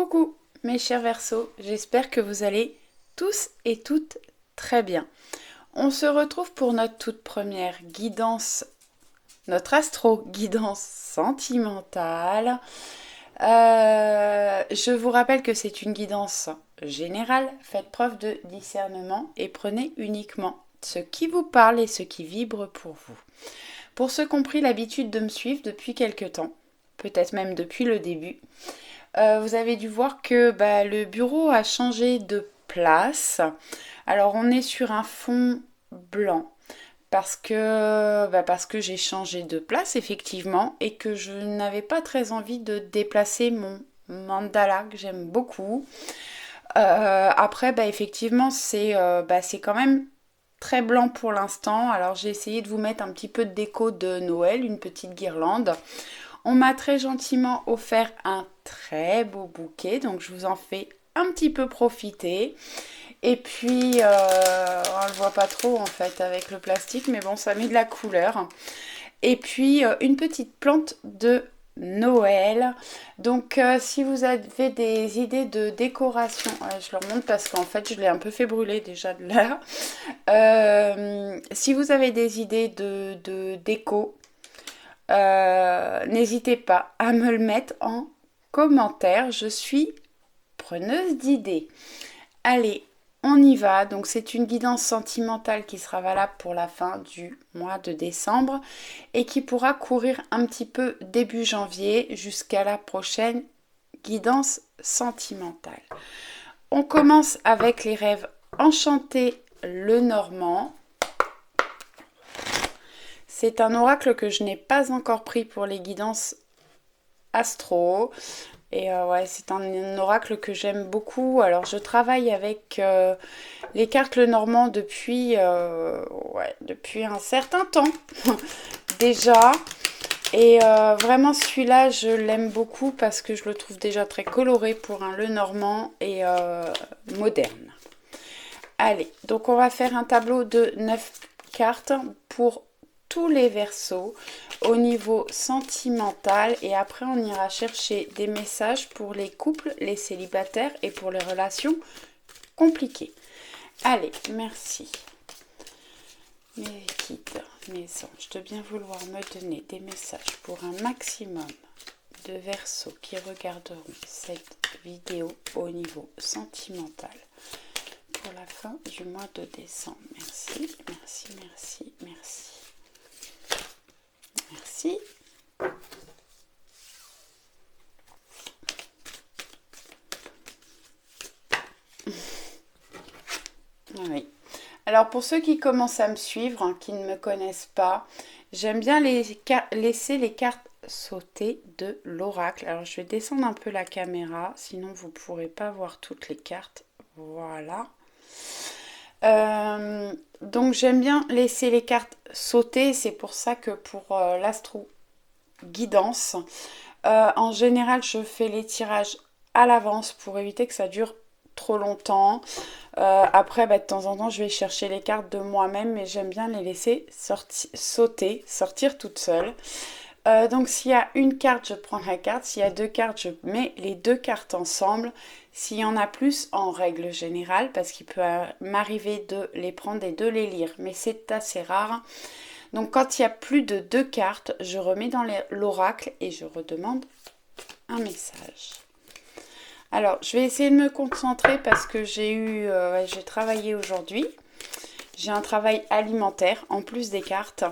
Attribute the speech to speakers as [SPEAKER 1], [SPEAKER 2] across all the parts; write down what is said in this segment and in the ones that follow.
[SPEAKER 1] Coucou mes chers Verseaux, j'espère que vous allez tous et toutes très bien. On se retrouve pour notre toute première guidance, notre astro-guidance sentimentale. Je vous rappelle que c'est une guidance générale, faites preuve de discernement et prenez uniquement ce qui vous parle et ce qui vibre pour vous. Pour ceux qui ont pris l'habitude de me suivre depuis quelque temps, peut-être même depuis le début, vous avez dû voir que le bureau a changé de place. Alors on est sur un fond blanc parce que j'ai changé de place effectivement et que je n'avais pas très envie de déplacer mon mandala que j'aime beaucoup. Après effectivement c'est quand même très blanc pour l'instant. Alors j'ai essayé de vous mettre un petit peu de déco de Noël, une petite guirlande. On m'a très gentiment offert un très beau bouquet, donc je vous en fais un petit peu profiter. Et puis, on le voit pas trop en fait avec le plastique, mais bon, ça met de la couleur. Et puis, une petite plante de Noël. Donc, si vous avez des idées de décoration, je leur montre parce qu'en fait, je l'ai un peu fait brûler déjà de là. Si vous avez des idées de déco, n'hésitez pas à me le mettre en commentaire. Je suis preneuse d'idées. Allez, on y va. Donc c'est une guidance sentimentale qui sera valable pour la fin du mois de décembre et qui pourra courir un petit peu début janvier jusqu'à la prochaine guidance sentimentale. On commence avec les rêves enchantés le Normand. C'est un oracle que je n'ai pas encore pris pour les guidances astro. Et c'est un oracle que j'aime beaucoup. Alors je travaille avec les cartes Lenormand depuis un certain temps déjà. Et vraiment celui-là je l'aime beaucoup parce que je le trouve déjà très coloré pour un Lenormand et moderne. Allez, donc on va faire un tableau de 9 cartes pour tous les Verseaux au niveau sentimental et après on ira chercher des messages pour les couples, les célibataires et pour les relations compliquées. Allez, merci mes guides, mes anges de bien vouloir me donner des messages pour un maximum de Verseaux qui regarderont cette vidéo au niveau sentimental pour la fin du mois de décembre. Merci, merci, merci, merci. Merci. Oui. Alors pour ceux qui commencent à me suivre, qui ne me connaissent pas, j'aime bien laisser les cartes sauter de l'oracle. Alors je vais descendre un peu la caméra, sinon vous ne pourrez pas voir toutes les cartes. Voilà. Donc j'aime bien laisser les cartes sauter, c'est pour ça que pour l'astro guidance, en général je fais les tirages à l'avance pour éviter que ça dure trop longtemps. Après de temps en temps je vais chercher les cartes de moi-même, mais j'aime bien les laisser sortir toutes seules. Donc s'il y a une carte, je prends la carte. S'il y a deux cartes, je mets les deux cartes ensemble. S'il y en a plus, en règle générale, parce qu'il peut m'arriver de les prendre et de les lire, mais c'est assez rare. Donc quand il y a plus de deux cartes, je remets dans l'oracle et je redemande un message. Alors, je vais essayer de me concentrer parce que j'ai travaillé aujourd'hui. J'ai un travail alimentaire en plus des cartes.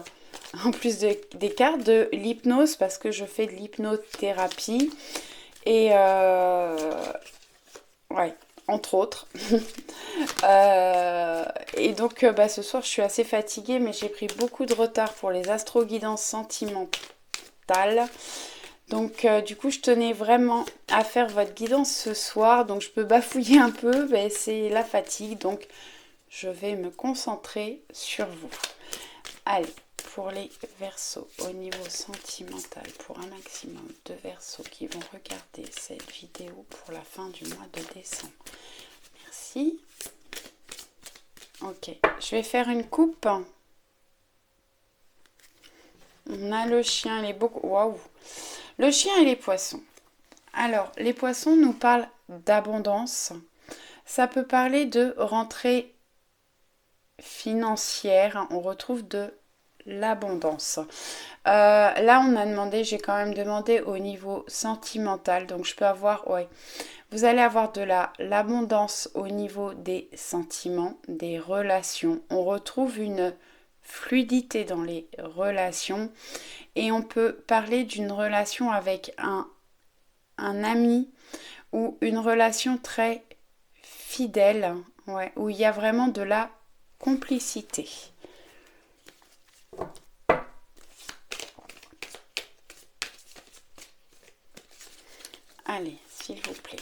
[SPEAKER 1] En plus des cartes de l'hypnose parce que je fais de l'hypnothérapie et entre autres. Et donc ce soir je suis assez fatiguée, mais j'ai pris beaucoup de retard pour les astro-guidances sentimentales. Donc du coup je tenais vraiment à faire votre guidance ce soir, donc je peux bafouiller un peu, mais c'est la fatigue, donc je vais me concentrer sur vous. Allez, pour les Verseaux au niveau sentimental, pour un maximum de Verseaux qui vont regarder cette vidéo pour la fin du mois de décembre. Merci. Ok, je vais faire une coupe. On a le chien, les beaucoup. Waouh! Le chien et les poissons. Alors, les poissons nous parlent d'abondance. Ça peut parler de rentrée financière. On retrouve de l'abondance. Là, on a demandé, j'ai quand même demandé au niveau sentimental. Donc, je peux avoir, ouais, vous allez avoir de l'abondance au niveau des sentiments, des relations. On retrouve une fluidité dans les relations et on peut parler d'une relation avec un ami ou une relation très fidèle, ouais, où il y a vraiment de la complicité. Allez, s'il vous plaît.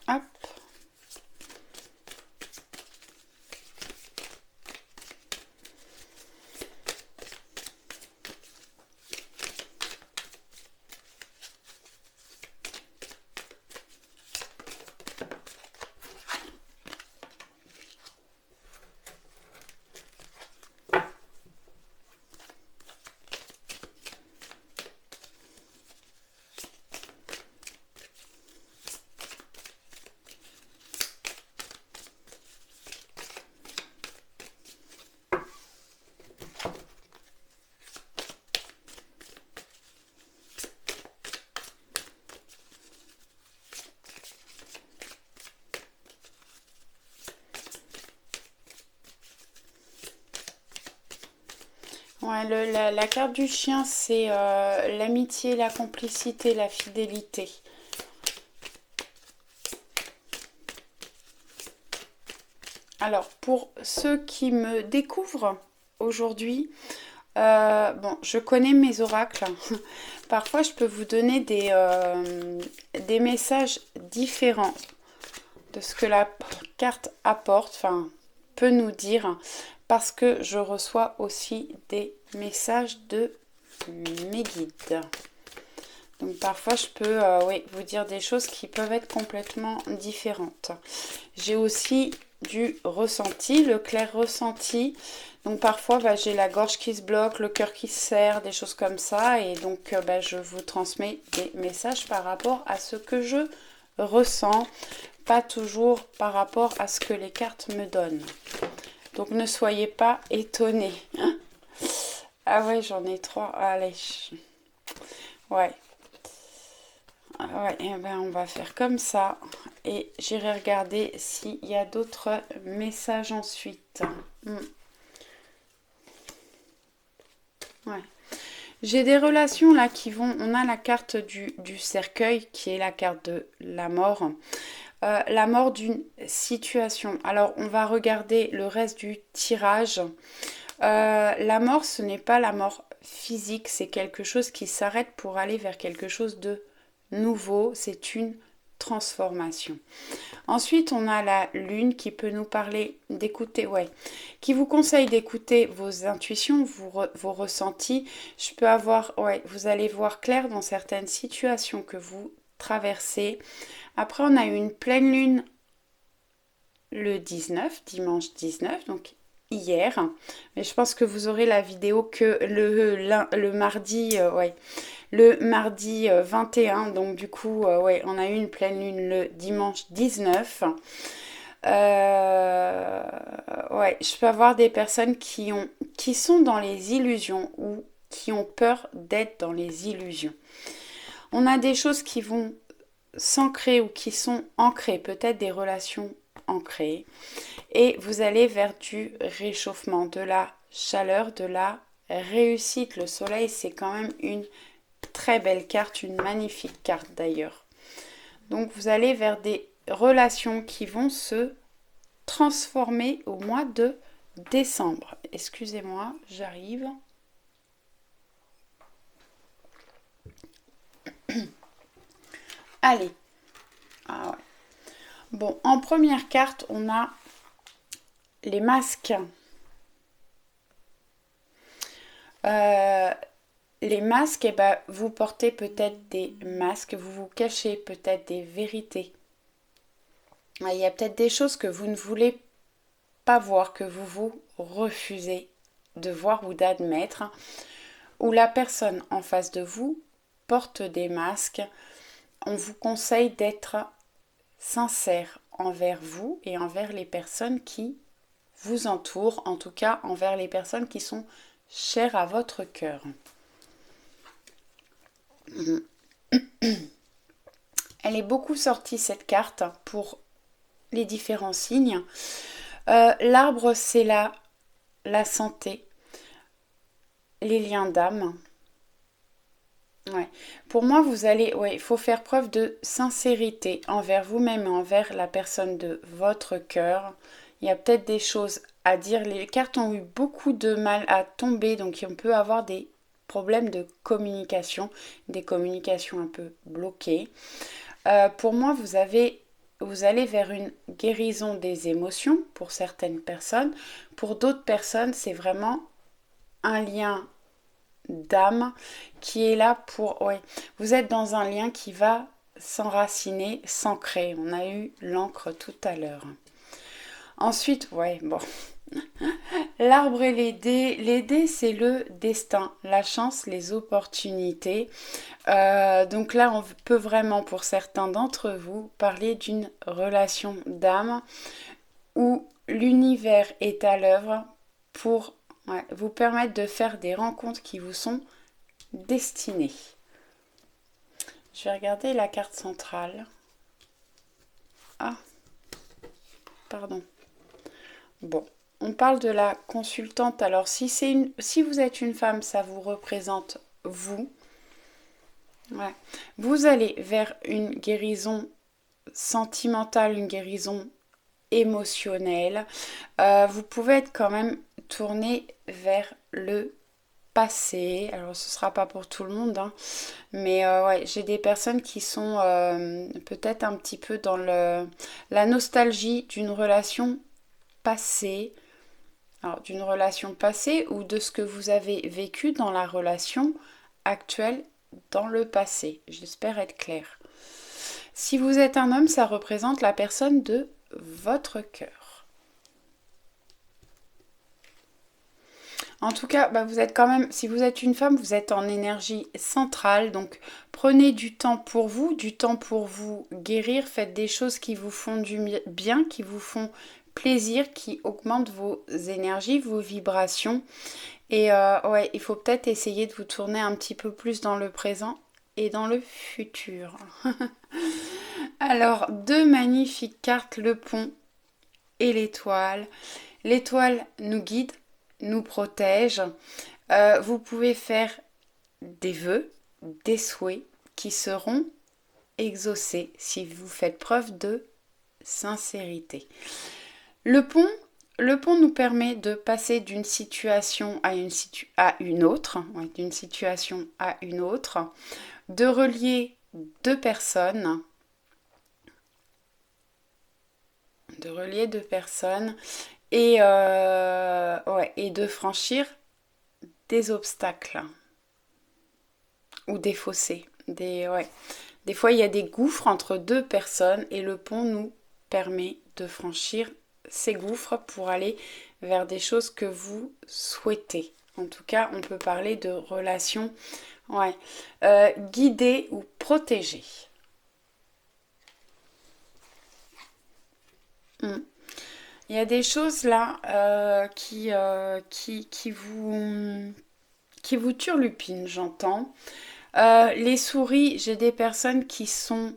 [SPEAKER 1] Hop. Ouais, la carte du chien, c'est l'amitié, la complicité, la fidélité. Alors, pour ceux qui me découvrent aujourd'hui, bon, je connais mes oracles. Parfois, je peux vous donner des messages différents de ce que la carte apporte, enfin, peut nous dire, parce que je reçois aussi des messages de mes guides. Donc parfois je peux oui, vous dire des choses qui peuvent être complètement différentes. J'ai aussi du ressenti, le clair ressenti. Donc parfois j'ai la gorge qui se bloque, le cœur qui se serre, des choses comme ça. Et donc je vous transmets des messages par rapport à ce que je ressens, pas toujours par rapport à ce que les cartes me donnent. Donc ne soyez pas étonnés. Ah ouais, j'en ai 3. Allez. Ouais. Ouais, et ben on va faire comme ça. Et j'irai regarder s'il y a d'autres messages ensuite. Ouais. J'ai des relations là qui vont... On a la carte du cercueil qui est la carte de la mort d'une situation. Alors on va regarder le reste du tirage. La mort, ce n'est pas la mort physique, c'est quelque chose qui s'arrête pour aller vers quelque chose de nouveau, c'est une transformation. Ensuite, on a la lune qui peut nous parler d'écouter, ouais, qui vous conseille d'écouter vos intuitions, vos ressentis. Je peux avoir, ouais, vous allez voir clair dans certaines situations que vous traversez. Après, on a une pleine lune le 19, dimanche 19, donc hier. Mais je pense que vous aurez la vidéo que le mardi, ouais, le mardi 21. Donc du coup, ouais, on a eu une pleine lune le dimanche 19. Ouais, je peux avoir des personnes qui sont dans les illusions ou qui ont peur d'être dans les illusions. On a des choses qui vont s'ancrer ou qui sont ancrées, peut-être des relations ancrées. Et vous allez vers du réchauffement, de la chaleur, de la réussite. Le soleil, c'est quand même une très belle carte, une magnifique carte d'ailleurs. Donc vous allez vers des relations qui vont se transformer au mois de décembre. Excusez-moi, j'arrive. Allez. Ah ouais. Bon, en première carte, on a les masques. Les masques, eh ben, vous portez peut-être des masques, vous vous cachez peut-être des vérités. Il y a peut-être des choses que vous ne voulez pas voir, que vous vous refusez de voir ou d'admettre, ou la personne en face de vous porte des masques, on vous conseille d'être sincère envers vous et envers les personnes qui vous entourent, en tout cas envers les personnes qui sont chères à votre cœur. Elle est beaucoup sortie cette carte pour les différents signes. L'arbre, c'est la santé, les liens d'âme. Ouais. Pour moi, il faut faire preuve de sincérité envers vous-même et envers la personne de votre cœur. Il y a peut-être des choses à dire. Les cartes ont eu beaucoup de mal à tomber, donc on peut avoir des problèmes de communication, des communications un peu bloquées. Pour moi, vous allez vers une guérison des émotions pour certaines personnes. Pour d'autres personnes, c'est vraiment un lien d'âme qui est là pour... Ouais, vous êtes dans un lien qui va s'enraciner, s'ancrer. On a eu l'encre tout à l'heure. Ensuite, l'arbre et les dés. Les dés, c'est le destin, la chance, les opportunités. Donc là, on peut vraiment, pour certains d'entre vous, parler d'une relation d'âme où l'univers est à l'œuvre pour vous permettre de faire des rencontres qui vous sont destinées. Je vais regarder la carte centrale. Ah, pardon. Bon, on parle de la consultante. Alors, si vous êtes une femme, ça vous représente vous. Ouais. Vous allez vers une guérison sentimentale, une guérison émotionnelle. Vous pouvez être quand même tourné vers le passé. Alors, ce ne sera pas pour tout le monde, hein. Mais j'ai des personnes qui sont peut-être un petit peu dans la nostalgie d'une relation passée. Alors, d'une relation passée ou de ce que vous avez vécu dans la relation actuelle dans le passé. J'espère être claire. Si vous êtes un homme, ça représente la personne de votre cœur. En tout cas, vous êtes quand même, si vous êtes une femme, vous êtes en énergie centrale. Donc, prenez du temps pour vous guérir. Faites des choses qui vous font du bien, qui vous font plaisir, qui augmentent vos énergies, vos vibrations. Et il faut peut-être essayer de vous tourner un petit peu plus dans le présent et dans le futur. Alors, deux magnifiques cartes, le pont et l'étoile. L'étoile nous guide, nous protège. Vous pouvez faire des vœux, des souhaits qui seront exaucés si vous faites preuve de sincérité. Le pont nous permet de passer d'une situation à une autre, d'une situation à une autre, de relier deux personnes, et de franchir des obstacles ou des fossés. Des fois, il y a des gouffres entre deux personnes et le pont nous permet de franchir ces gouffres pour aller vers des choses que vous souhaitez. En tout cas, on peut parler de relations guidées ou protégées. Il y a des choses là qui vous turlupinent, j'entends. Les souris, j'ai des personnes qui sont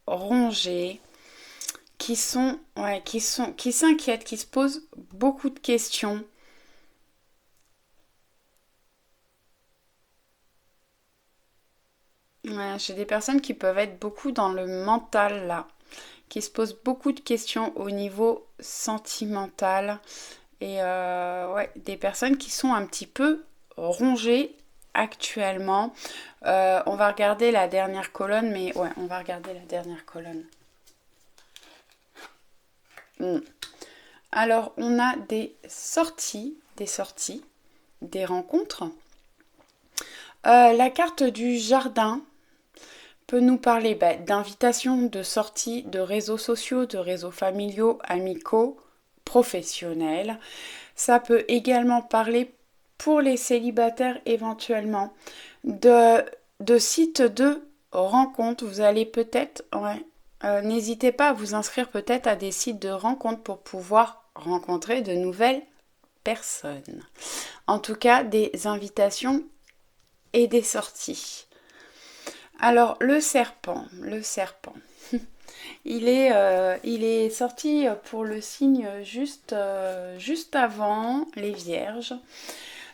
[SPEAKER 1] rongées, qui s'inquiètent, qui se posent beaucoup de questions. J'ai des personnes qui peuvent être beaucoup dans le mental là, qui se posent beaucoup de questions au niveau sentimental et des personnes qui sont un petit peu rongées actuellement. On va regarder la dernière colonne, on va regarder la dernière colonne. Alors, on a des sorties, des rencontres. La carte du jardin peut nous parler d'invitations, de sorties, de réseaux sociaux, de réseaux familiaux, amicaux, professionnels. Ça peut également parler pour les célibataires éventuellement, de sites de rencontres. Vous allez peut-être, n'hésitez pas à vous inscrire peut-être à des sites de rencontres pour pouvoir rencontrer de nouvelles personnes. En tout cas, des invitations et des sorties. Alors, le serpent. Il est sorti pour le signe juste avant les Vierges.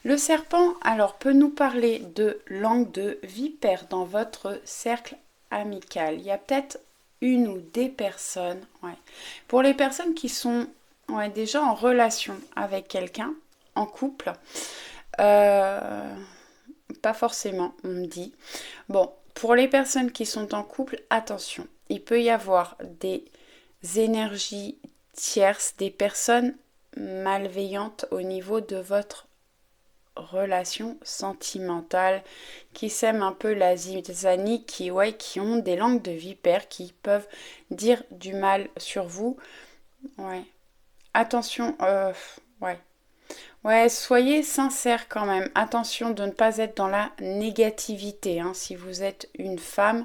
[SPEAKER 1] Le serpent, alors, peut nous parler de langue de vipère dans votre cercle amical. Il y a peut-être une ou des personnes, pour les personnes qui sont déjà en relation avec quelqu'un, en couple, pas forcément, on me dit. Bon, pour les personnes qui sont en couple, attention, il peut y avoir des énergies tierces, des personnes malveillantes au niveau de votre relation sentimentale, qui sèment un peu la zizanie, qui ont des langues de vipère, qui peuvent dire du mal sur vous. Attention, soyez sincère quand même. Attention de ne pas être dans la négativité, si vous êtes une femme.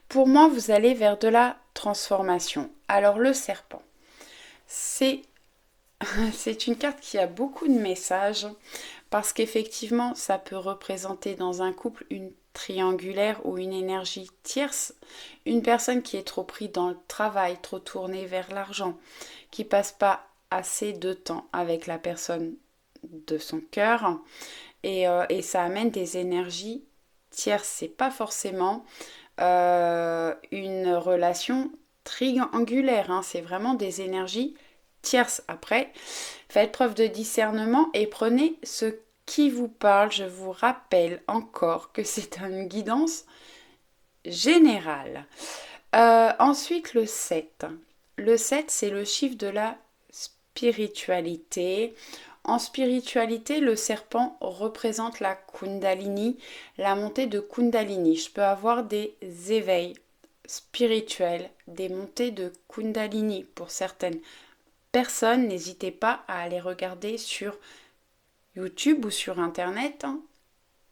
[SPEAKER 1] Pour moi, vous allez vers de la transformation. Alors le serpent, c'est une carte qui a beaucoup de messages parce qu'effectivement, ça peut représenter dans un couple une triangulaire ou une énergie tierce, une personne qui est trop prise dans le travail, trop tournée vers l'argent, qui passe pas assez de temps avec la personne de son cœur et ça amène des énergies tierces. C'est pas forcément une relation triangulaire, c'est vraiment des énergies tierces. Après, faites preuve de discernement et prenez ce qui vous parle. Je vous rappelle encore que c'est une guidance générale. Ensuite, le 7. Le 7, c'est le chiffre de la spiritualité. En spiritualité, le serpent représente la Kundalini, la montée de Kundalini. Je peux avoir des éveils spirituels, des montées de Kundalini pour certaines personnes. N'hésitez pas à aller regarder sur YouTube ou sur Internet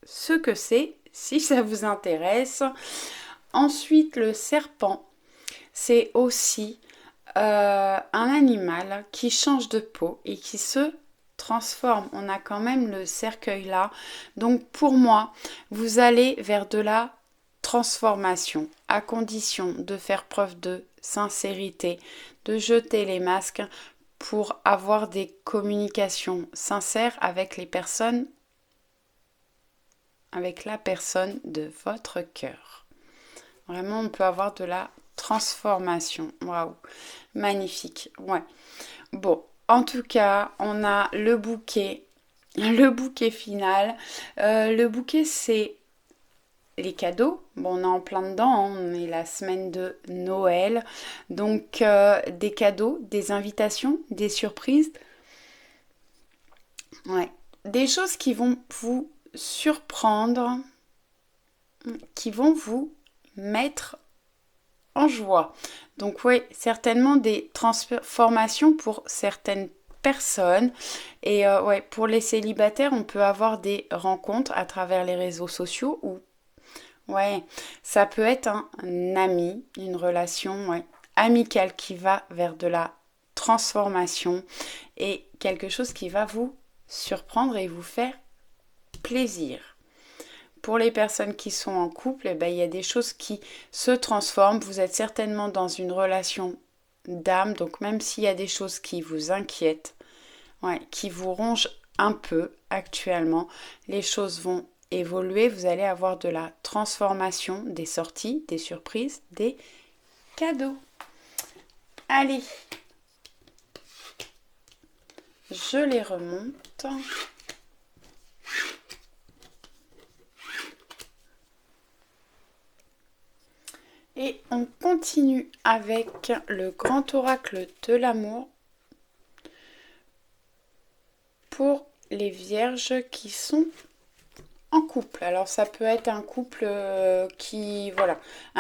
[SPEAKER 1] ce que c'est, si ça vous intéresse. Ensuite, le serpent, c'est aussi un animal qui change de peau et qui se transforme. On a quand même le cercueil là. Donc pour moi, vous allez vers de la transformation à condition de faire preuve de sincérité, de jeter les masques pour avoir des communications sincères avec les personnes, avec la personne de votre cœur. Vraiment, on peut avoir de la transformation. Waouh, magnifique. Bon, en tout cas, on a le bouquet final. Le bouquet, c'est les cadeaux. Bon, on est en plein dedans, on est la semaine de Noël. Donc, des cadeaux, des invitations, des surprises. Des choses qui vont vous surprendre, qui vont vous mettre en joie. Donc certainement des transformations pour certaines personnes. Et pour les célibataires, on peut avoir des rencontres à travers les réseaux sociaux ou ça peut être un ami, une relation amicale qui va vers de la transformation et quelque chose qui va vous surprendre et vous faire plaisir. Pour les personnes qui sont en couple, il y a des choses qui se transforment. Vous êtes certainement dans une relation d'âme, donc même s'il y a des choses qui vous inquiètent, qui vous rongent un peu actuellement, les choses vont évoluer. Vous allez avoir de la transformation, des sorties, des surprises, des cadeaux. Allez, je les remonte. Et on continue avec le grand oracle de l'amour pour les vierges qui sont en couple. Alors ça peut être un couple un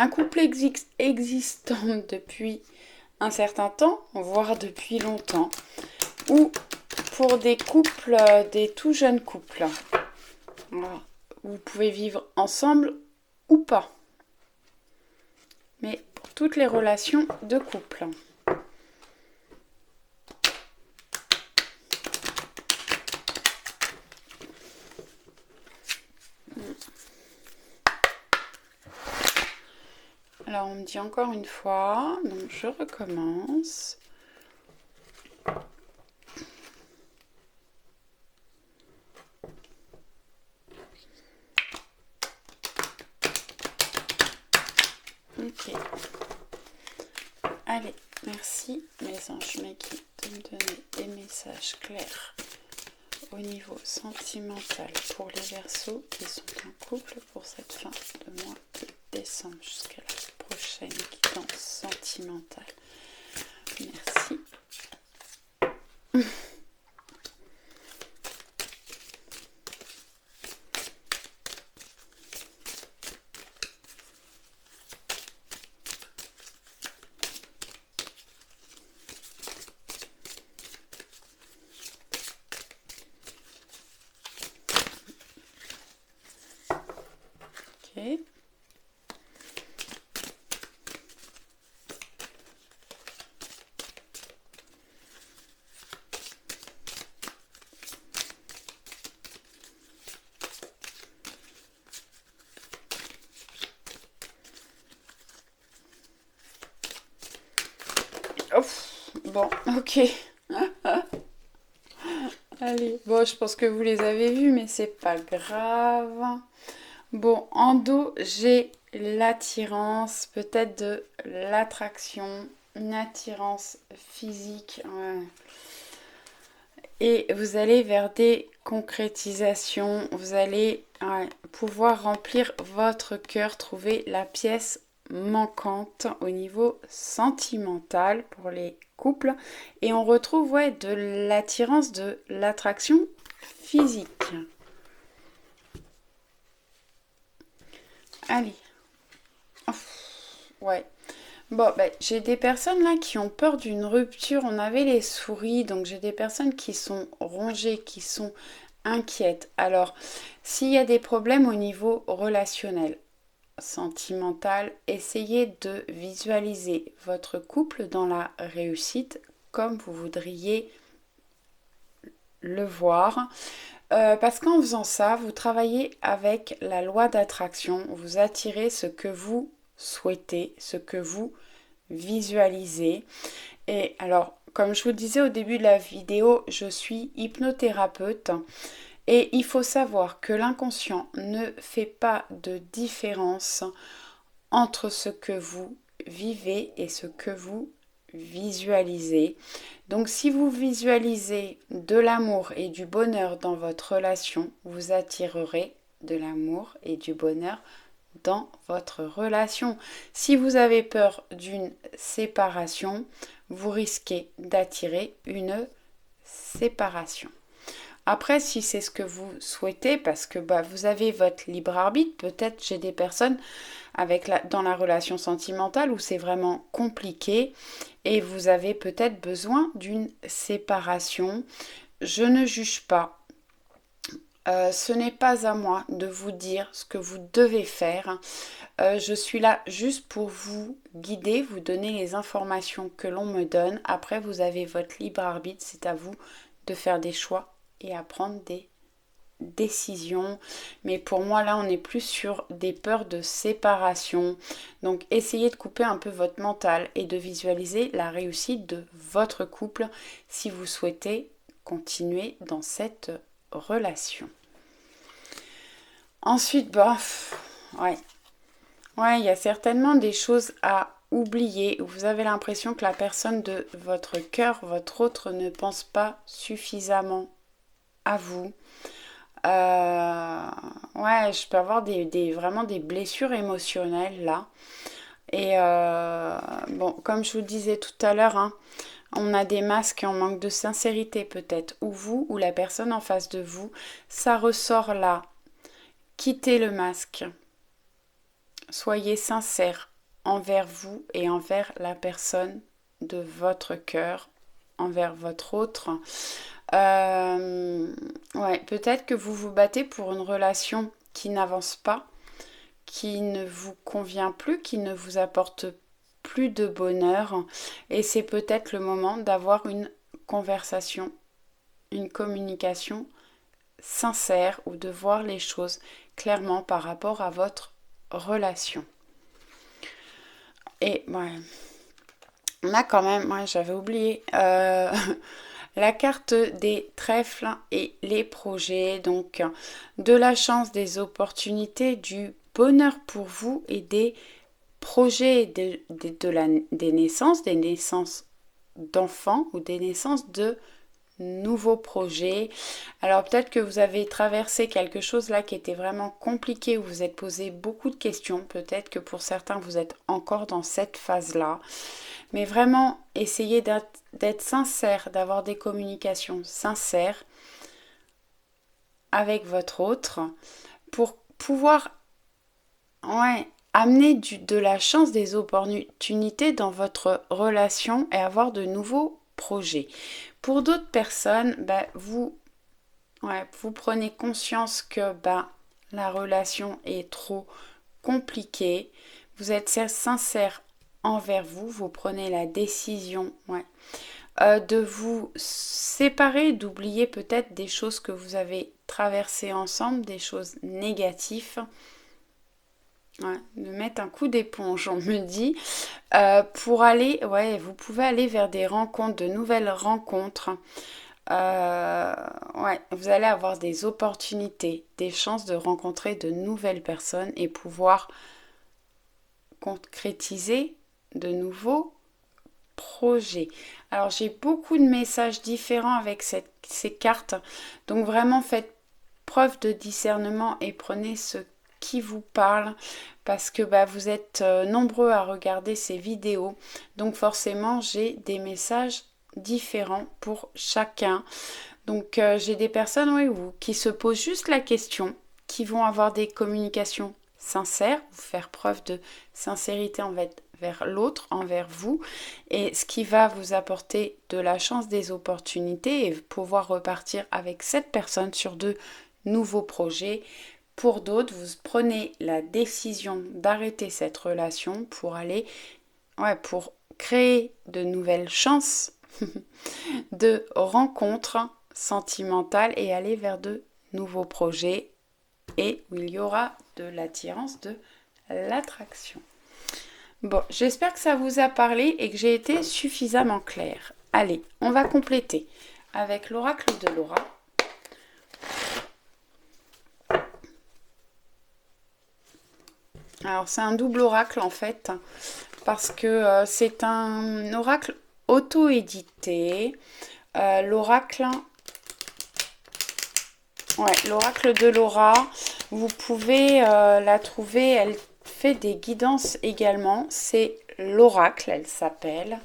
[SPEAKER 1] couple existant depuis un certain temps, voire depuis longtemps, ou pour des couples, des tout jeunes couples. Voilà. Vous pouvez vivre ensemble ou pas. Mais pour toutes les relations de couple. Alors, on me dit encore une fois, donc je recommence. Ok. Allez, merci mes anges, mes guides, de me donner des messages clairs au niveau sentimental pour les Verseaux qui sont en couple pour cette fin de mois de décembre jusqu'à la prochaine guidance sentimentale. Merci. Ok. Ouf, bon, ok. Allez, bon, je pense que vous les avez vus, mais c'est pas grave. Bon, en dos, j'ai l'attirance, peut-être de l'attraction, une attirance physique. Ouais. Et vous allez vers des concrétisations, vous allez pouvoir remplir votre cœur, trouver la pièce manquante au niveau sentimental pour les couples. Et on retrouve de l'attirance, de l'attraction physique. Allez. Ouais. Bon, ben, j'ai des personnes là qui ont peur d'une rupture. On avait les souris, donc j'ai des personnes qui sont rongées, qui sont inquiètes. Alors, s'il y a des problèmes au niveau relationnel, sentimental, essayez de visualiser votre couple dans la réussite comme vous voudriez le voir. Parce qu'en faisant ça, vous travaillez avec la loi d'attraction, vous attirez ce que vous souhaitez, ce que vous visualisez. Et alors, comme je vous disais au début de la vidéo, je suis hypnothérapeute et il faut savoir que l'inconscient ne fait pas de différence entre ce que vous vivez et ce que vous visualisez. Donc si vous visualisez de l'amour et du bonheur dans votre relation, vous attirerez de l'amour et du bonheur dans votre relation. Si vous avez peur d'une séparation, vous risquez d'attirer une séparation. Après, si c'est ce que vous souhaitez, parce que vous avez votre libre arbitre, peut-être j'ai des personnes dans la relation sentimentale où c'est vraiment compliqué et vous avez peut-être besoin d'une séparation. Je ne juge pas. Ce n'est pas à moi de vous dire ce que vous devez faire. Je suis là juste pour vous guider, vous donner les informations que l'on me donne. Après, vous avez votre libre arbitre. C'est à vous de faire des choix et à prendre des décisions. Mais pour moi, là, on est plus sur des peurs de séparation. Donc, essayez de couper un peu votre mental et de visualiser la réussite de votre couple si vous souhaitez continuer dans cette relation. Ensuite, ouais, il y a certainement des choses à oublier. Vous avez l'impression que la personne de votre cœur, votre autre, ne pense pas suffisamment à vous. Je peux avoir vraiment des blessures émotionnelles là. Et comme je vous le disais tout à l'heure, hein, on a des masques en manque de sincérité peut-être. Ou vous, ou la personne en face de vous. Ça ressort là. Quittez le masque. Soyez sincère envers vous et envers la personne de votre cœur, envers votre autre. Ouais, peut-être que vous vous battez pour une relation qui n'avance pas, qui ne vous convient plus, qui ne vous apporte plus de bonheur. Et c'est peut-être le moment d'avoir une conversation, une communication sincère ou de voir les choses clairement par rapport à votre relation. Et ouais, on a quand même, ouais, j'avais oublié, la carte des trèfles et les projets, donc de la chance, des opportunités, du bonheur pour vous et des projets des naissances d'enfants ou des naissances de nouveaux projets. Alors peut-être que vous avez traversé quelque chose là qui était vraiment compliqué, où vous vous êtes posé beaucoup de questions. Peut-être que pour certains, vous êtes encore dans cette phase-là. Mais vraiment, essayez d'être sincère, d'avoir des communications sincères avec votre autre pour pouvoir, ouais, amener de la chance, des opportunités dans votre relation et avoir de nouveaux projets. Pour d'autres personnes, vous prenez conscience que la relation est trop compliquée. Vous êtes sincère envers vous. Vous prenez la décision de vous séparer, d'oublier peut-être des choses que vous avez traversées ensemble, des choses négatives. Ouais, de mettre un coup d'éponge, on me dit, pour aller, vous pouvez aller vers des rencontres, de nouvelles rencontres. Vous allez avoir des opportunités, des chances de rencontrer de nouvelles personnes et pouvoir concrétiser de nouveaux projets. Alors j'ai beaucoup de messages différents avec ces cartes, donc vraiment faites preuve de discernement et prenez ce qui vous parle parce que vous êtes nombreux à regarder ces vidéos, donc forcément j'ai des messages différents pour chacun. Donc j'ai des personnes qui se posent juste la question, qui vont avoir des communications sincères, vous faire preuve de sincérité envers l'autre, envers vous, et ce qui va vous apporter de la chance, des opportunités et pouvoir repartir avec cette personne sur de nouveaux projets. Pour d'autres, vous prenez la décision d'arrêter cette relation pour aller, pour créer de nouvelles chances de rencontres sentimentales et aller vers de nouveaux projets et où il y aura de l'attirance, de l'attraction. Bon, j'espère que ça vous a parlé et que j'ai été suffisamment claire. Allez, on va compléter avec l'oracle de Laura. Alors c'est un double oracle en fait, parce que c'est un oracle auto-édité. L'oracle de Laura, vous pouvez la trouver, elle fait des guidances également. C'est l'oracle, elle s'appelle.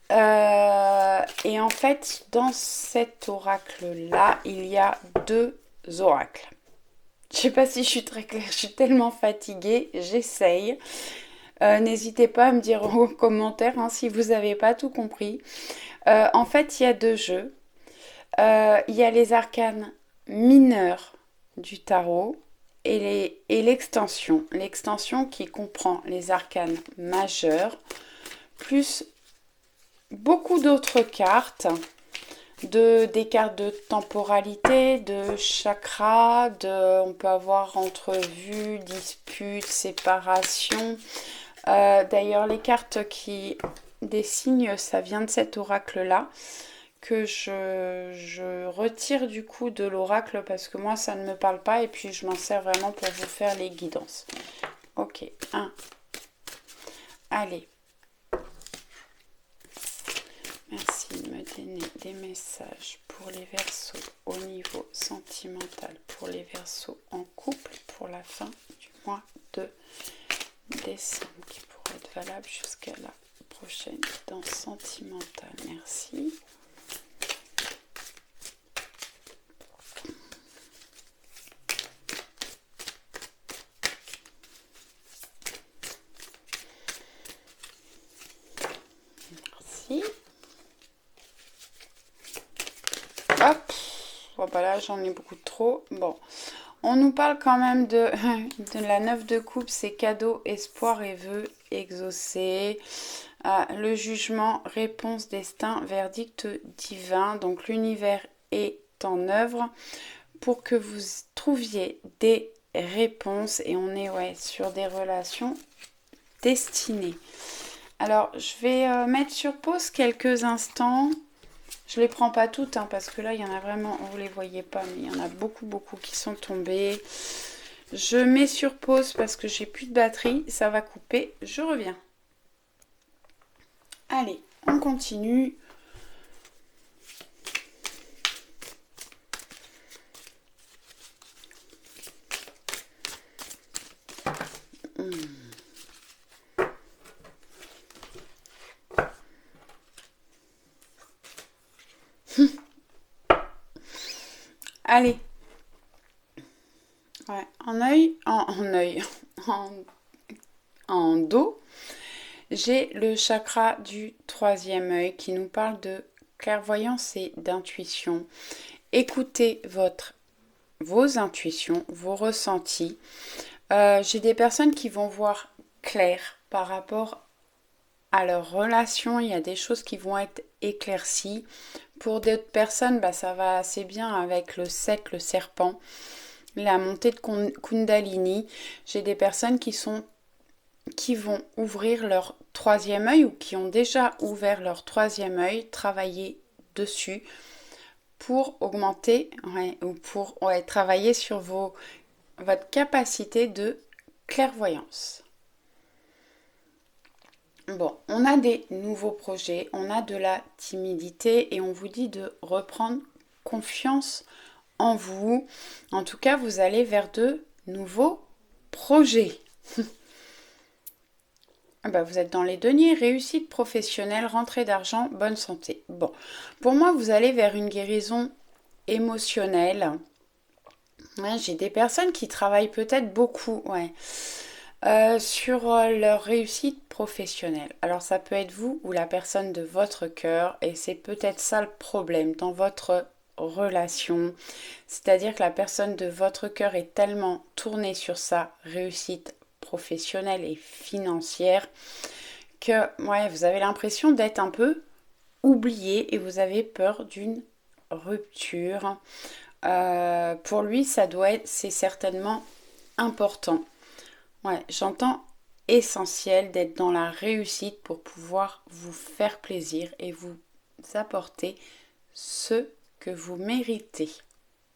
[SPEAKER 1] Et en fait, dans cet oracle-là, il y a deux oracles. Je sais pas si je suis très claire, je suis tellement fatiguée, j'essaye. N'hésitez pas à me dire en commentaire si vous n'avez pas tout compris. En fait, il y a deux jeux. Il y a les arcanes mineurs du tarot et l'extension. L'extension qui comprend les arcanes majeurs, plus beaucoup d'autres cartes. Des cartes de temporalité, de chakra, on peut avoir entrevue, dispute, séparation. D'ailleurs, les cartes des signes, ça vient de cet oracle-là, que je retire du coup de l'oracle parce que moi, ça ne me parle pas et puis je m'en sers vraiment pour vous faire les guidances. Ok, 1. Allez. Merci de me donner des messages pour les Verseaux au niveau sentimental, pour les Verseaux en couple, pour la fin du mois de décembre, qui pourrait être valable jusqu'à la prochaine guidance sentimentale. Merci. Merci. voilà, j'en ai beaucoup trop. Bon, on nous parle quand même de la 9 de coupe, c'est cadeau, espoir et vœux exaucés. Le jugement, réponse, destin, verdict divin. Donc l'univers est en œuvre pour que vous trouviez des réponses. Et on est sur des relations destinées. Alors, je vais mettre sur pause quelques instants. Je les prends pas toutes, parce que là, il y en a vraiment, vous les voyez pas, mais il y en a beaucoup, beaucoup qui sont tombés. Je mets sur pause parce que j'ai plus de batterie. Ça va couper. Je reviens. Allez, on continue. Allez. Ouais, en dos, j'ai le chakra du troisième œil qui nous parle de clairvoyance et d'intuition. Écoutez vos intuitions, vos ressentis. J'ai des personnes qui vont voir clair par rapport à leur relation. Il y a des choses qui vont être éclaircies. Pour d'autres personnes, ça va assez bien avec le cercle, le serpent, la montée de Kundalini. J'ai des personnes qui vont ouvrir leur troisième œil ou qui ont déjà ouvert leur troisième œil, travailler dessus pour augmenter ou pour travailler sur votre capacité de clairvoyance. Bon, on a des nouveaux projets, on a de la timidité et on vous dit de reprendre confiance en vous. En tout cas, vous allez vers de nouveaux projets. Vous êtes dans les deniers, réussite professionnelle, rentrée d'argent, bonne santé. Bon, pour moi, vous allez vers une guérison émotionnelle. J'ai des personnes qui travaillent peut-être beaucoup, sur leur réussite professionnelle. Alors ça peut être vous ou la personne de votre cœur et c'est peut-être ça le problème dans votre relation. C'est-à-dire que la personne de votre cœur est tellement tournée sur sa réussite professionnelle et financière que vous avez l'impression d'être un peu oublié et vous avez peur d'une rupture. Pour lui, c'est certainement important. J'entends essentiel d'être dans la réussite pour pouvoir vous faire plaisir et vous apporter ce que vous méritez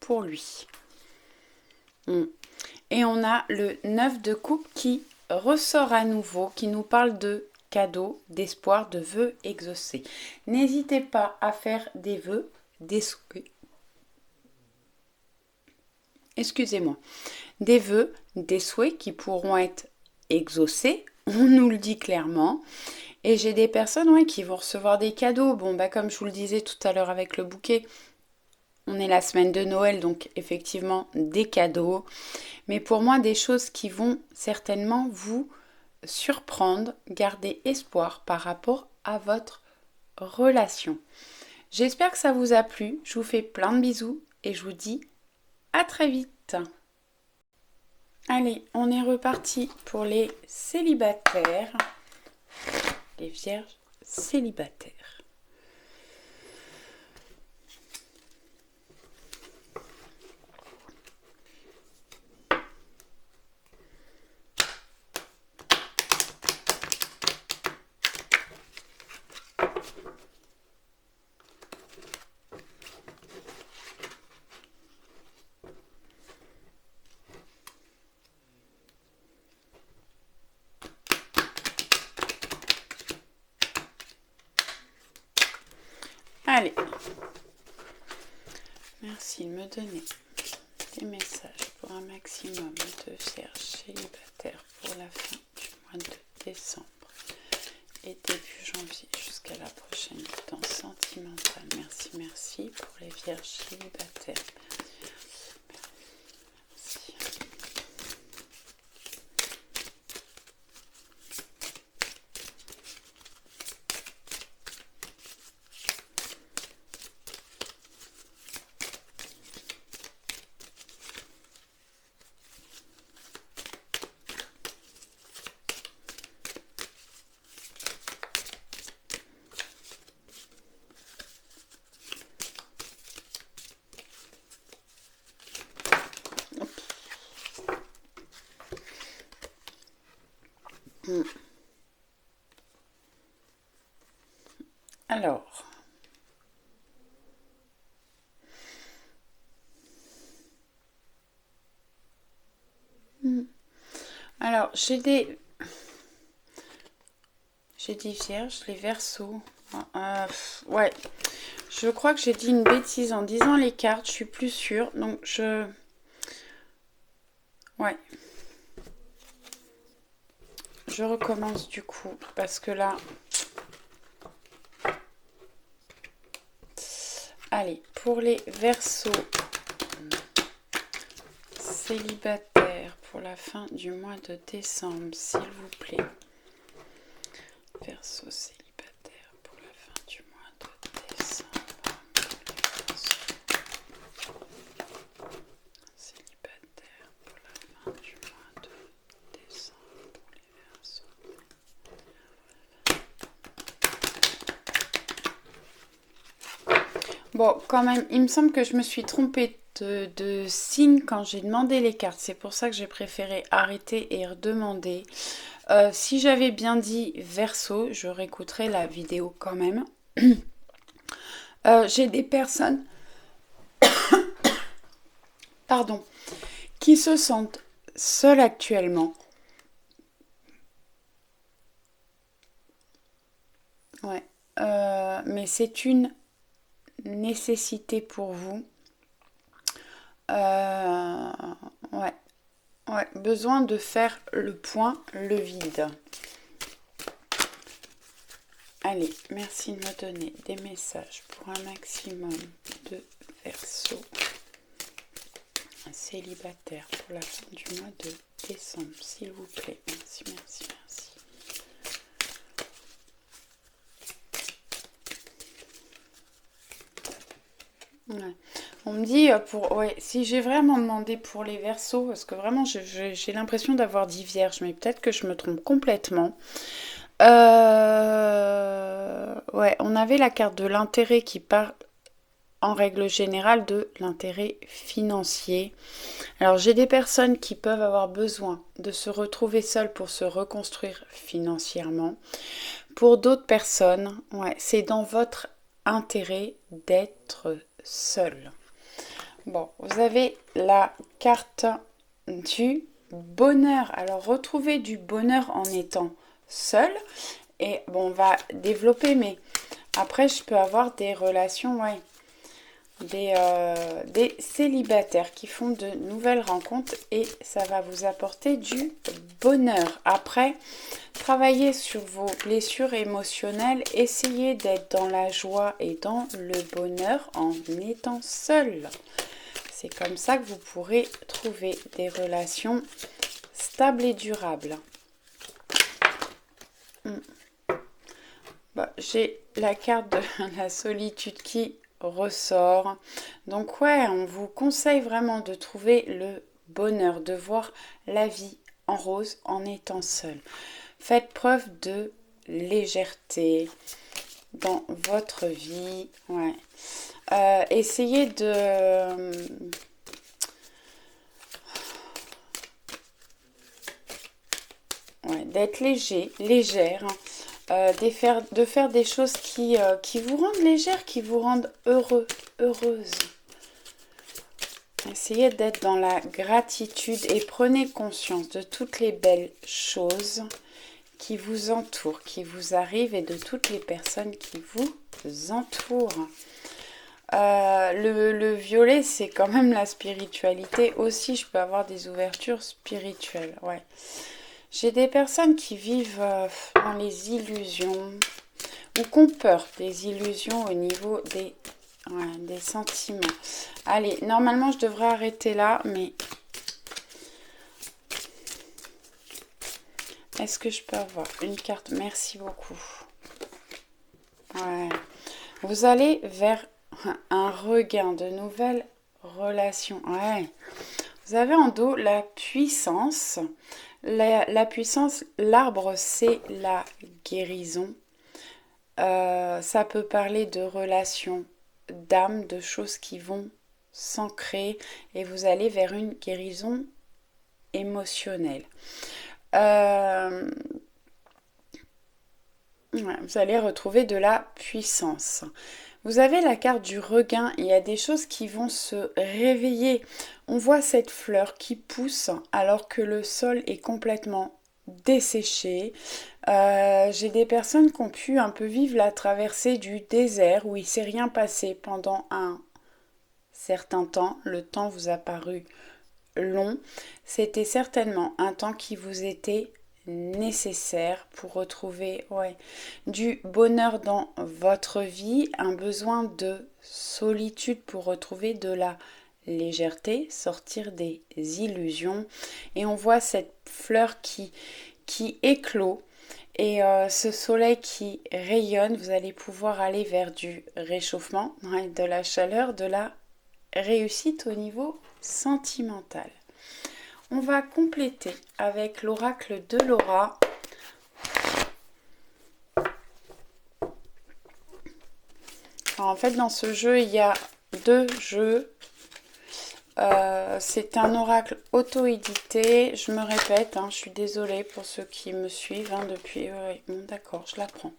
[SPEAKER 1] pour lui. Et on a le 9 de coupe qui ressort à nouveau, qui nous parle de cadeaux, d'espoir, de vœux exaucés. N'hésitez pas à faire des vœux, des souhaits. Excusez-moi. Des vœux, des souhaits qui pourront être exaucés, on nous le dit clairement. Et j'ai des personnes qui vont recevoir des cadeaux. Comme je vous le disais tout à l'heure avec le bouquet, on est la semaine de Noël, donc effectivement des cadeaux. Mais pour moi, des choses qui vont certainement vous surprendre, garder espoir par rapport à votre relation. J'espère que ça vous a plu. Je vous fais plein de bisous et je vous dis à très vite. Allez, on est reparti pour les célibataires, les vierges célibataires. Allez, merci de me donner des messages pour un maximum de vierges célibataires pour la fin du mois de décembre et début janvier jusqu'à la prochaine guidance sentimentale. Merci pour les vierges célibataires. Merci. Alors, alors j'ai dit vierge, les versos. Ouais, je crois que j'ai dit une bêtise en disant les cartes, je suis plus sûre. Donc ouais. Je recommence du coup, parce que là... Allez, pour les versos célibataires pour la fin du mois de décembre, s'il vous plaît. Versos célibataires pour la fin du mois de décembre. Célibataires pour la fin du mois de décembre pour les versos. Bon, quand même, il me semble que je me suis trompée de signe quand j'ai demandé les cartes. C'est pour ça que j'ai préféré arrêter et redemander. Si j'avais bien dit verso, je réécouterai la vidéo quand même. J'ai des personnes, pardon, qui se sentent seules actuellement. Ouais. Mais c'est une nécessité pour vous. Ouais. Ouais. Besoin de faire le point, le vide. Allez, merci de me donner des messages pour un maximum de versos célibataires pour la fin du mois de décembre, s'il vous plaît. Merci, merci, merci. Ouais. On me dit si j'ai vraiment demandé pour les versos, parce que vraiment j'ai l'impression d'avoir dit vierge, mais peut-être que je me trompe complètement. Ouais, on avait la carte de l'intérêt qui part en règle générale de l'intérêt financier. Alors j'ai des personnes qui peuvent avoir besoin de se retrouver seules pour se reconstruire financièrement. Pour d'autres personnes, ouais, c'est dans votre intérêt d'être seul. Bon, vous avez la carte du bonheur. Alors retrouver du bonheur en étant seul. Et bon, on va développer, mais après je peux avoir des relations, ouais. Des célibataires qui font de nouvelles rencontres et ça va vous apporter du bonheur. Après, travaillez sur vos blessures émotionnelles, essayez d'être dans la joie et dans le bonheur en étant seul. C'est comme ça que vous pourrez trouver des relations stables et durables. J'ai la carte de la solitude qui ressort. Donc ouais, on vous conseille vraiment de trouver le bonheur, de voir la vie en rose en étant seul. Faites preuve de légèreté dans votre vie. Ouais. Essayez d'être légère. De faire des choses qui vous rendent légère, qui vous rendent heureuse. Essayez d'être dans la gratitude et prenez conscience de toutes les belles choses qui vous entourent, qui vous arrivent et de toutes les personnes qui vous entourent. Le violet, c'est quand même la spiritualité aussi. Je peux avoir des ouvertures spirituelles, ouais. J'ai des personnes qui vivent dans les illusions ou qui ont peur des illusions au niveau des sentiments. Allez, normalement je devrais arrêter là, mais est-ce que je peux avoir une carte? Merci beaucoup. Ouais. Vous allez vers un regain de nouvelles relations. Ouais. Vous avez en dos la puissance. La puissance, l'arbre, c'est la guérison. Ça peut parler de relations d'âme, de choses qui vont s'ancrer et vous allez vers une guérison émotionnelle. Ouais, vous allez retrouver de la puissance. Vous avez la carte du regain, il y a des choses qui vont se réveiller. On voit cette fleur qui pousse alors que le sol est complètement desséché. J'ai des personnes qui ont pu un peu vivre la traversée du désert où il ne s'est rien passé pendant un certain temps. Le temps vous a paru long. C'était certainement un temps qui vous était nécessaire pour retrouver du bonheur dans votre vie, un besoin de solitude pour retrouver de la légèreté, sortir des illusions. Et on voit cette fleur qui éclot. Et ce soleil qui rayonne, vous allez pouvoir aller vers du réchauffement, de la chaleur, de la réussite au niveau sentimental. On va compléter avec l'oracle de Laura. Alors, en fait, dans ce jeu, il y a 2 jeux. C'est un oracle auto-édité. Je me répète, je suis désolée pour ceux qui me suivent depuis... bon, d'accord, je l'apprends.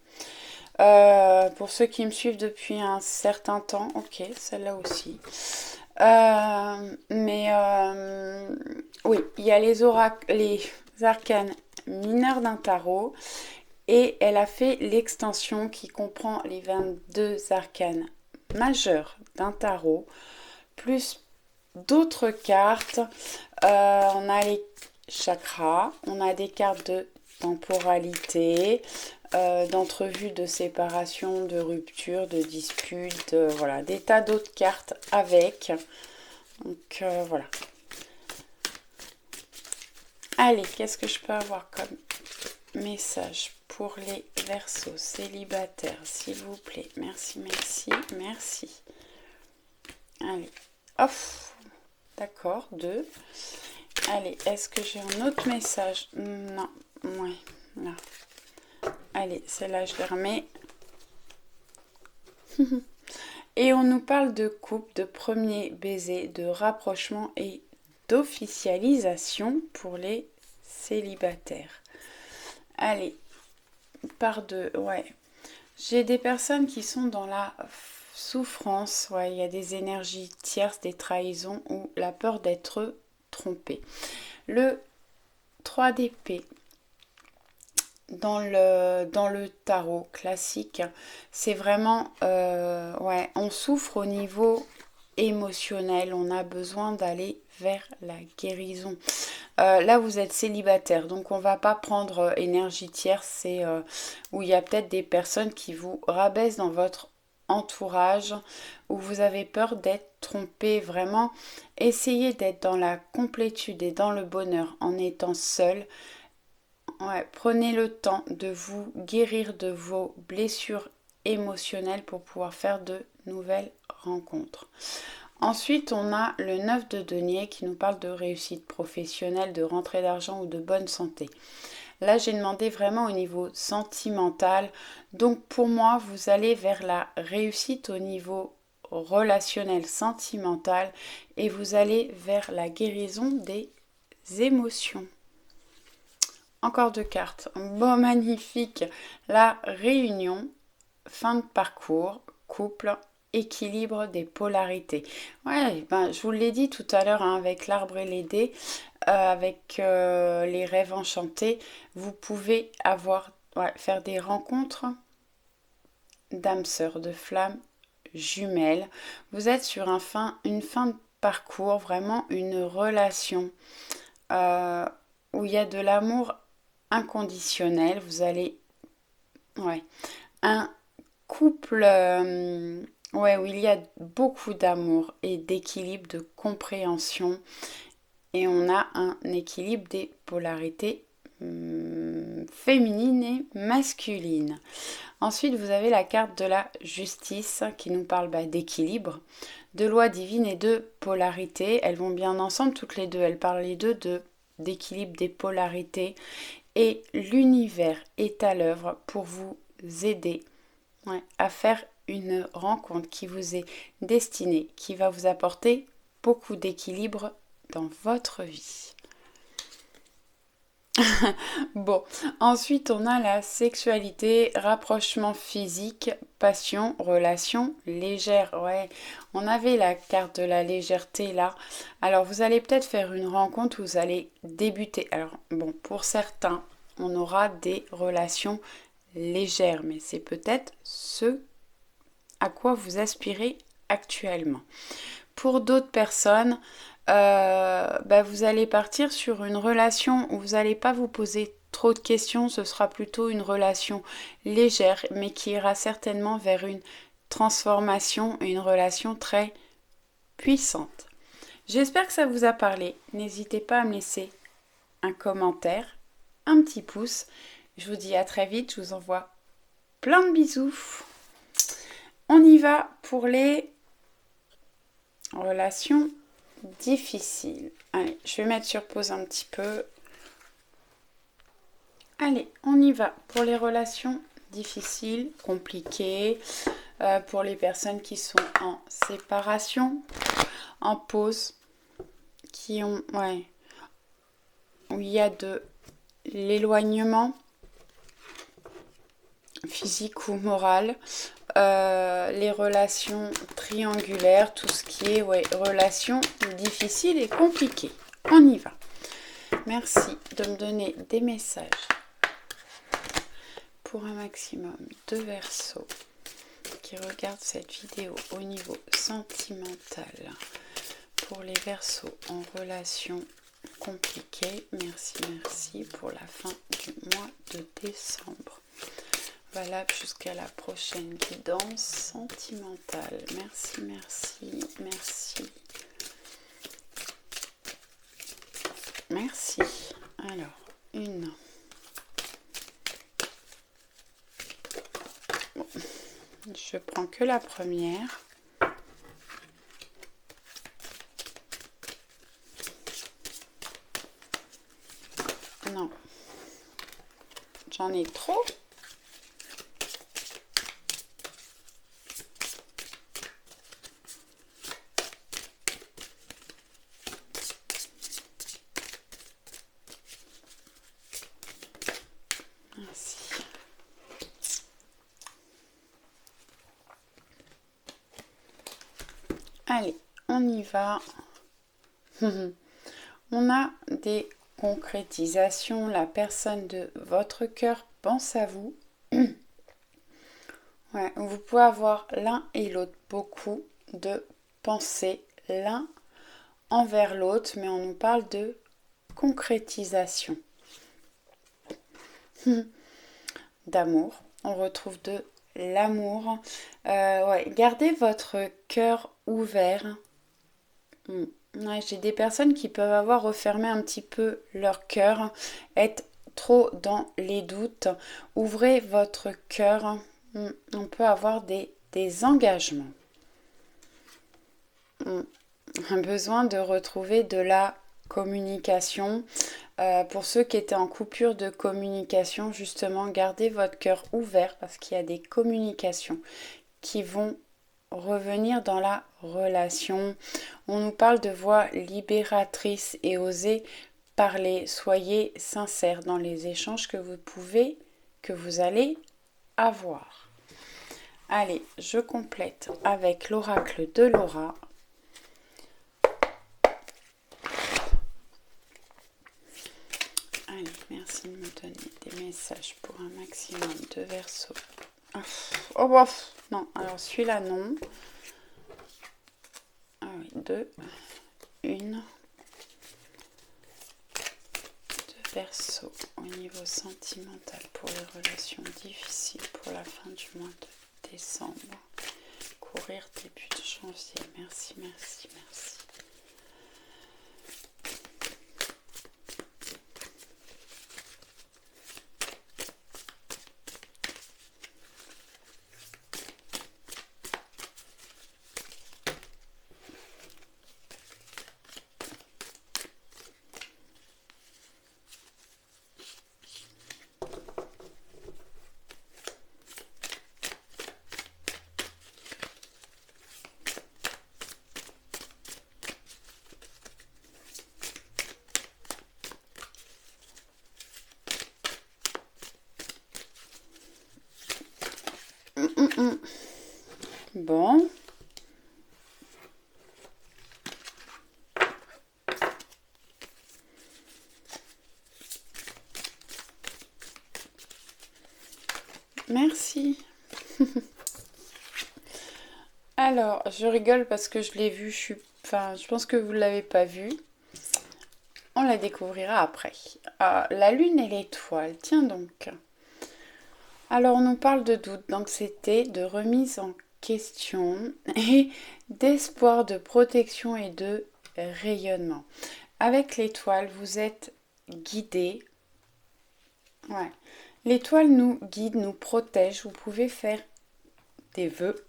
[SPEAKER 1] Pour ceux qui me suivent depuis un certain temps, ok, celle-là aussi. Oui, il y a les arcanes mineurs d'un tarot et elle a fait l'extension qui comprend les 22 arcanes majeurs d'un tarot plus d'autres cartes. On a les chakras, on a des cartes de temporalité, d'entrevue, de séparation, de rupture, de dispute, voilà, des tas d'autres cartes avec. Donc voilà. Allez, qu'est-ce que je peux avoir comme message pour les Verseaux célibataires, s'il vous plaît? Merci, merci, merci. Allez, off. D'accord, 2. Allez, est-ce que j'ai un autre message? Non, ouais, là. Allez, celle-là, je la remets. Et on nous parle de couple, de premier baiser, de rapprochement et d'officialisation pour les célibataires. Allez, par 2, ouais. J'ai des personnes qui sont dans la souffrance, il y a des énergies tierces, des trahisons ou la peur d'être trompé. Le 3 d'épée dans le tarot classique, c'est vraiment, on souffre au niveau émotionnel, on a besoin d'aller vers la guérison. Là, vous êtes célibataire, donc on va pas prendre énergie tierce, c'est où il y a peut-être des personnes qui vous rabaissent dans votre entourage, où vous avez peur d'être trompé. Vraiment, essayez d'être dans la complétude et dans le bonheur en étant seul. Prenez le temps de vous guérir de vos blessures émotionnelles pour pouvoir faire de nouvelles rencontres. Ensuite, on a le 9 de denier qui nous parle de réussite professionnelle, de rentrée d'argent ou de bonne santé. Là, j'ai demandé vraiment au niveau sentimental. Donc, pour moi, vous allez vers la réussite au niveau relationnel, sentimental et vous allez vers la guérison des émotions. Encore 2 cartes. Bon, magnifique. La réunion, fin de parcours, couple, équilibre des polarités. Je vous l'ai dit tout à l'heure avec l'arbre et les dés, avec les rêves enchantés, vous pouvez faire des rencontres d'âmes sœurs, de flammes jumelles. Vous êtes sur une fin de parcours, vraiment une relation où il y a de l'amour inconditionnel. Vous allez... un couple... où il y a beaucoup d'amour et d'équilibre, de compréhension. Et on a un équilibre des polarités féminines et masculines. Ensuite, vous avez la carte de la justice qui nous parle d'équilibre, de loi divine et de polarité. Elles vont bien ensemble toutes les deux. Elles parlent les deux d'équilibre des polarités. Et l'univers est à l'œuvre pour vous aider à faire une rencontre qui vous est destinée, qui va vous apporter beaucoup d'équilibre dans votre vie. Bon, ensuite on a la sexualité, rapprochement physique, passion, relation légère. Ouais, on avait la carte de la légèreté là. Alors vous allez peut-être faire une rencontre où vous allez débuter. Alors bon, pour certains, on aura des relations légères, mais c'est peut-être ce à quoi vous aspirez actuellement. Pour d'autres personnes, vous allez partir sur une relation où vous n'allez pas vous poser trop de questions, ce sera plutôt une relation légère, mais qui ira certainement vers une transformation et une relation très puissante. J'espère que ça vous a parlé. N'hésitez pas à me laisser un commentaire, un petit pouce. Je vous dis à très vite, je vous envoie plein de bisous. On y va pour les relations difficiles. Allez, je vais mettre sur pause un petit peu. Allez, on y va pour les relations difficiles, compliquées, pour les personnes qui sont en séparation, en pause, qui ont, ouais, où il y a de l'éloignement physique ou moral, les relations triangulaires, tout ce qui est relations difficiles et compliquées. On y va. Merci de me donner des messages pour un maximum de Verseaux qui regardent cette vidéo au niveau sentimental. Pour les Verseaux en relation compliquée, merci pour la fin du mois de décembre. Valable jusqu'à la prochaine guidance sentimentale. Merci. Alors, une. Bon, je prends que la première. Non. J'en ai trop. Allez, on y va. On a des concrétisations. La personne de votre cœur pense à vous. Ouais, vous pouvez avoir l'un et l'autre beaucoup de pensées l'un envers l'autre, mais on nous parle de concrétisation. D'amour. On retrouve de l'amour. Gardez votre cœur ouvert. Ouais, j'ai des personnes qui peuvent avoir refermé un petit peu leur cœur, être trop dans les doutes. Ouvrez votre cœur. On peut avoir des engagements. Un besoin de retrouver de la communication. Pour ceux qui étaient en coupure de communication, justement, gardez votre cœur ouvert parce qu'il y a des communications qui vont revenir dans la relation. On nous parle de voix libératrice et osez parler. Soyez sincère dans les échanges que vous allez avoir. Allez, je complète avec l'oracle de Laura. Allez, merci de me donner des messages pour un maximum de Verseaux. Oh, bof. Non, alors celui-là, non. Ah oui, deux. Une. De Verseaux au niveau sentimental pour les relations difficiles pour la fin du mois de décembre. Courir début de janvier. Merci. Bon. Merci. Alors, je rigole parce que je l'ai vu, je pense que vous ne l'avez pas vu. On la découvrira après. La lune et l'étoile, tiens donc. Alors, on nous parle de doute, donc c'était de remise en question et d'espoir, de protection et de rayonnement. Avec l'étoile, vous êtes guidé. Ouais. L'étoile nous guide, nous protège. Vous pouvez faire des vœux.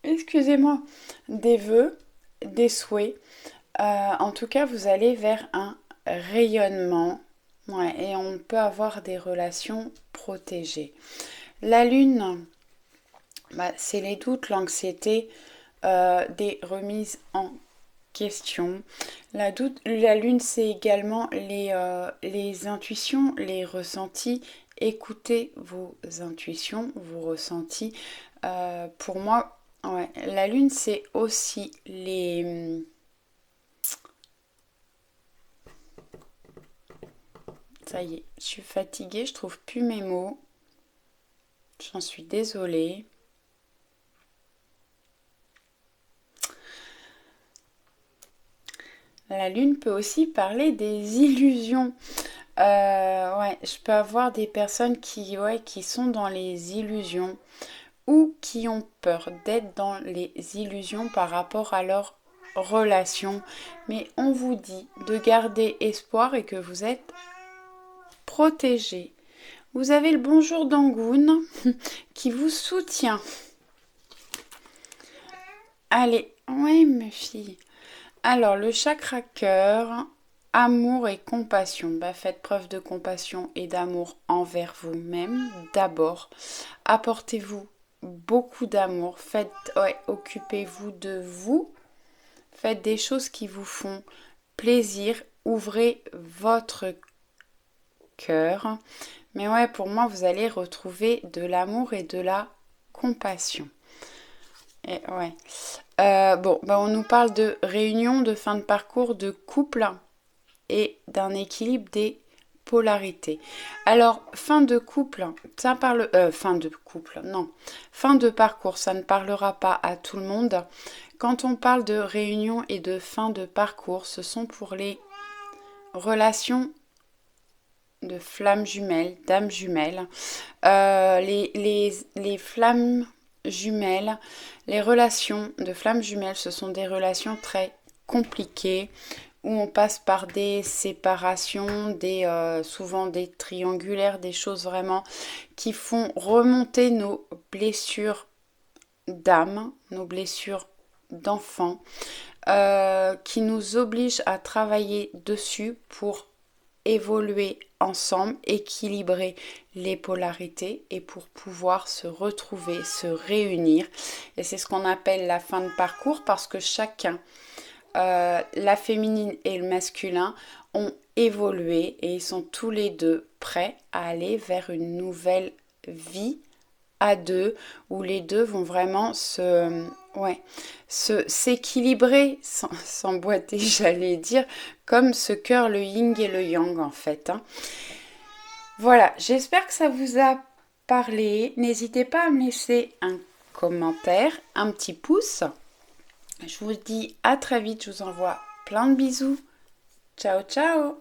[SPEAKER 1] Excusez-moi, des vœux, des souhaits. En tout cas, vous allez vers un rayonnement. Ouais, et on peut avoir des relations protégées. La lune, c'est les doutes, l'anxiété, des remises en question. La lune, c'est également les intuitions, les ressentis. Écoutez vos intuitions, vos ressentis. Pour moi, ouais, la lune, c'est aussi les... Ça y est, je suis fatiguée, je trouve plus mes mots. J'en suis désolée. La lune peut aussi parler des illusions. Ouais, je peux avoir des personnes qui sont dans les illusions ou qui ont peur d'être dans les illusions par rapport à leur relation. Mais on vous dit de garder espoir et que vous êtes protégé. Vous avez le bonjour d'Angoune qui vous soutient. Allez, oui mes filles. Alors le chakra cœur, amour et compassion. Faites preuve de compassion et d'amour envers vous-même d'abord. Apportez-vous beaucoup d'amour. Occupez-vous de vous. Faites des choses qui vous font plaisir. Ouvrez votre cœur. Mais ouais, pour moi, vous allez retrouver de l'amour et de la compassion. Et ouais. On nous parle de réunion, de fin de parcours, de couple et d'un équilibre des polarités. Alors, fin de couple, ça parle... fin de couple, non. Fin de parcours, ça ne parlera pas à tout le monde. Quand on parle de réunion et de fin de parcours, ce sont pour les relations de flammes jumelles, d'âmes jumelles. Les flammes jumelles, les relations de flammes jumelles, ce sont des relations très compliquées où on passe par des séparations, souvent des triangulaires, des choses vraiment qui font remonter nos blessures d'âme, nos blessures d'enfant, qui nous obligent à travailler dessus pour évoluer ensemble, équilibrer les polarités et pour pouvoir se retrouver, se réunir. Et c'est ce qu'on appelle la fin de parcours parce que chacun, la féminine et le masculin, ont évolué et ils sont tous les deux prêts à aller vers une nouvelle vie à deux où les deux vont vraiment s'équilibrer, s'emboîter, j'allais dire, comme ce cœur, le yin et le yang en fait. Voilà, j'espère que ça vous a parlé. N'hésitez pas à me laisser un commentaire, un petit pouce. Je vous dis à très vite, je vous envoie plein de bisous. Ciao, ciao!